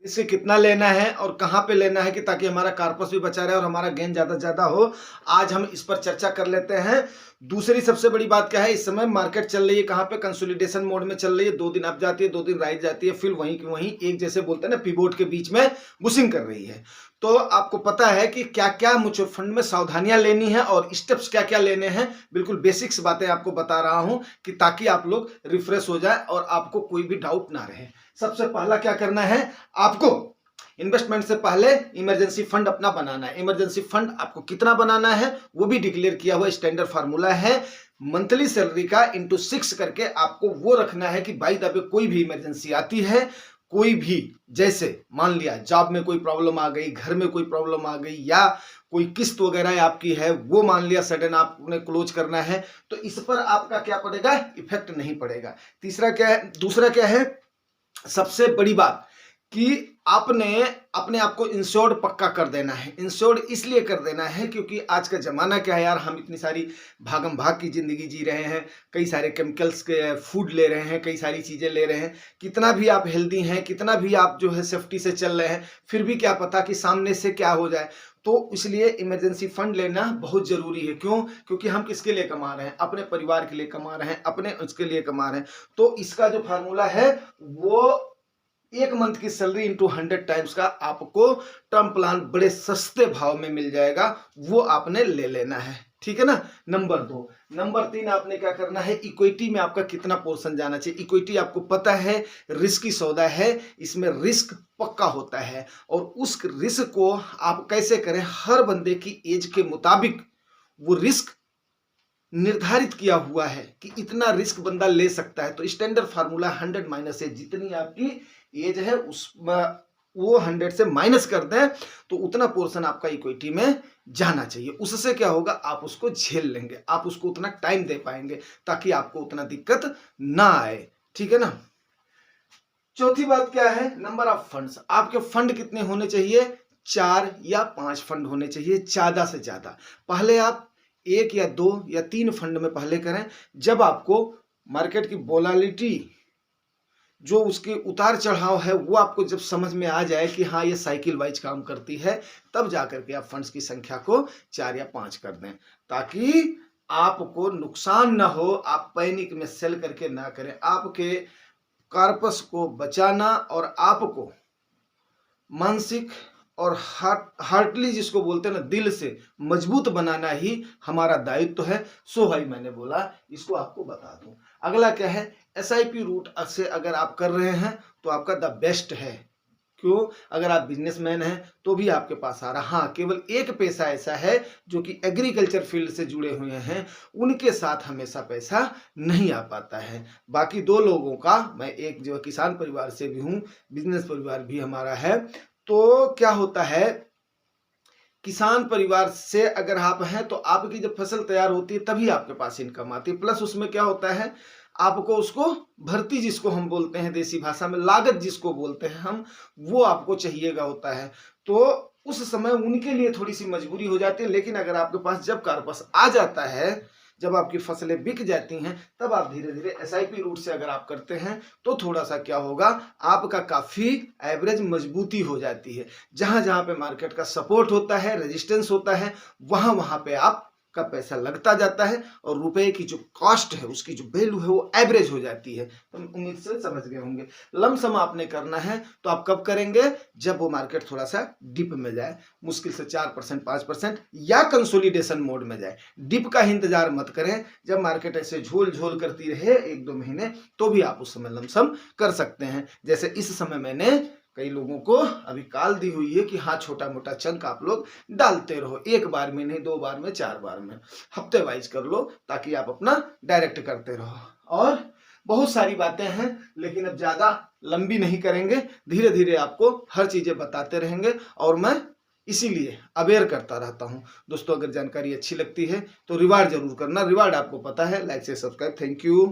इसे कितना लेना है और कहाँ पे लेना है कि ताकि हमारा कार्पस भी बचा रहे और हमारा गेन ज़्यादा से ज़्यादा हो, आज हम इस पर चर्चा कर लेते हैं। दूसरी सबसे बड़ी बात क्या है, इस समय मार्केट चल रही है कहाँ पे, कंसोलिडेशन मोड में चल रही है। 2 दिन अप जाती है, 2 दिन राइज जाती है, फिर वहीं की वहीं एक जैसे बोलते हैं ना पिवोट के बीच में बुशिंग कर रही है। तो आपको पता है कि क्या क्या म्यूचुअल फंड में सावधानियां लेनी है और स्टेप्स क्या क्या लेने हैं। बिल्कुल बेसिक्स बातें आपको बता रहा हूं कि ताकि आप लोग रिफ्रेश हो जाए और आपको कोई भी डाउट ना रहे। सबसे पहला क्या करना है, आपको इन्वेस्टमेंट से पहले इमरजेंसी फंड अपना बनाना है। इमरजेंसी फंड आपको कितना बनाना है वो भी डिक्लेयर किया हुआ स्टैंडर्ड फार्मूला है। मंथली सैलरी का इंटू 6 करके आपको वो रखना है कि बाई द वे कोई भी इमरजेंसी आती है, कोई भी, जैसे मान लिया जॉब में कोई प्रॉब्लम आ गई, घर में कोई प्रॉब्लम आ गई, या कोई किस्त वगैरह आपकी है वो मान लिया सडन आपने क्लोज करना है, तो इस पर आपका क्या पड़ेगा, इफेक्ट नहीं पड़ेगा। तीसरा क्या है, दूसरा क्या है, सबसे बड़ी बात कि आपने अपने आप को इंश्योर्ड पक्का कर देना है। इंश्योर्ड इसलिए कर देना है क्योंकि आज का ज़माना क्या है यार, हम इतनी सारी भागम भाग की ज़िंदगी जी रहे हैं, कई सारे केमिकल्स के फूड ले रहे हैं, कई सारी चीज़ें ले रहे हैं। कितना भी आप हेल्दी हैं, कितना भी आप जो है सेफ्टी से चल रहे हैं, फिर भी क्या पता कि सामने से क्या हो जाए। तो इसलिए इमरजेंसी फंड लेना बहुत ज़रूरी है। क्यों? क्योंकि हम किसके लिए कमा रहे हैं, अपने परिवार के लिए कमा रहे हैं, अपने उसके लिए कमा रहे हैं। तो इसका जो फार्मूला है वो 1 मंथ की सैलरी इंटू 100 टाइम्स का आपको टर्म प्लान बड़े सस्ते भाव में मिल जाएगा, वो आपने ले लेना है। ठीक है ना। नंबर 2। नंबर 3 आपने क्या करना है, इक्विटी में आपका कितना पोर्शन जाना चाहिए। इक्विटी आपको पता है रिस्की सौदा है, इसमें रिस्क पक्का होता है और उस रिस्क को आप कैसे करें, हर बंदे की एज के मुताबिक वो रिस्क निर्धारित किया हुआ है कि इतना रिस्क बंदा ले सकता है। तो स्टैंडर्ड फार्मूला 100 माइनस है, जितनी आपकी एज है उसमें वो 100 से माइनस कर दें तो उतना पोर्शन आपका इक्विटी में जाना चाहिए। उससे क्या होगा, आप उसको झेल लेंगे, आप उसको उतना टाइम दे पाएंगे ताकि आपको उतना दिक्कत ना आए। ठीक है ना। चौथी बात क्या है, नंबर ऑफ फंड्स। आपके फंड कितने होने चाहिए, 4 या 5 फंड होने चाहिए ज्यादा से ज्यादा। पहले आप 1 या 2 या 3 फंड में पहले करें। जब आपको मार्केट की वोलेटिलिटी जो उसके उतार चढ़ाव है वो आपको जब समझ में आ जाए कि हाँ ये साइकिल वाइज काम करती है, तब जाकर के आप फंड्स की संख्या को 4 या 5 कर दें ताकि आपको नुकसान ना हो, आप पैनिक में सेल करके ना करें। आपके कार्पस को बचाना और आपको मानसिक और हार्टली जिसको बोलते हैं ना, दिल से मजबूत बनाना ही हमारा दायित्व है। सो भाई मैंने बोला इसको आपको बता दूं। अगला क्या है, एसआईपी रूट से अगर आप कर रहे हैं तो आपका द बेस्ट है। क्यों? अगर आप बिजनेसमैन हैं तो भी आपके पास आ रहा। हाँ, केवल एक पैसा ऐसा है जो कि एग्रीकल्चर फील्ड से जुड़े हुए हैं, उनके साथ हमेशा पैसा नहीं आ पाता है। बाकी 2 लोगों का, मैं एक जो किसान परिवार से भी हूँ, बिजनेस परिवार भी हमारा है। तो क्या होता है, किसान परिवार से अगर आप हैं तो आपकी जब फसल तैयार होती है तभी आपके पास इनकम आती है। प्लस उसमें क्या होता है, आपको उसको भर्ती जिसको हम बोलते हैं देसी भाषा में, लागत जिसको बोलते हैं हम, वो आपको चाहिएगा होता है। तो उस समय उनके लिए थोड़ी सी मजबूरी हो जाती है। लेकिन अगर आपके पास जब कार्पस आ जाता है, जब आपकी फसलें बिक जाती हैं, तब आप धीरे धीरे एसआईपी रूट से अगर आप करते हैं तो थोड़ा सा क्या होगा, आपका काफ़ी एवरेज मजबूती हो जाती है। जहां जहां पे मार्केट का सपोर्ट होता है, रेजिस्टेंस होता है, वहां वहां पे आप का पैसा लगता जाता है और रुपए की जो कॉस्ट है, उसकी जो वैल्यू है वो एवरेज हो जाती है। तो उम्मीद से समझ गए होंगे। लमसम आपने करना है तो आप कब करेंगे, जब वो मार्केट थोड़ा सा डिप में जाए, मुश्किल से 4% 5% या कंसोलिडेशन मोड में जाए। डिप का इंतजार मत करें। जब मार्केट ऐसे झोल झोल करती रहे 1-2 महीने, तो भी आप उस समय लमसम कर सकते हैं। जैसे इस समय मैंने कई लोगों को अभी कॉल दी हुई है कि हाँ छोटा मोटा चंक आप लोग डालते रहो, 1 बार में नहीं, 2 बार में, 4 बार में, हफ्ते वाइज कर लो ताकि आप अपना डायरेक्ट करते रहो। और बहुत सारी बातें हैं लेकिन अब ज्यादा लंबी नहीं करेंगे, धीरे धीरे आपको हर चीजें बताते रहेंगे और मैं इसीलिए अवेयर करता रहता हूं। दोस्तों अगर जानकारी अच्छी लगती है तो रिवार्ड जरूर करना। रिवार्ड आपको पता है, लाइक से सब्सक्राइब। Thank you.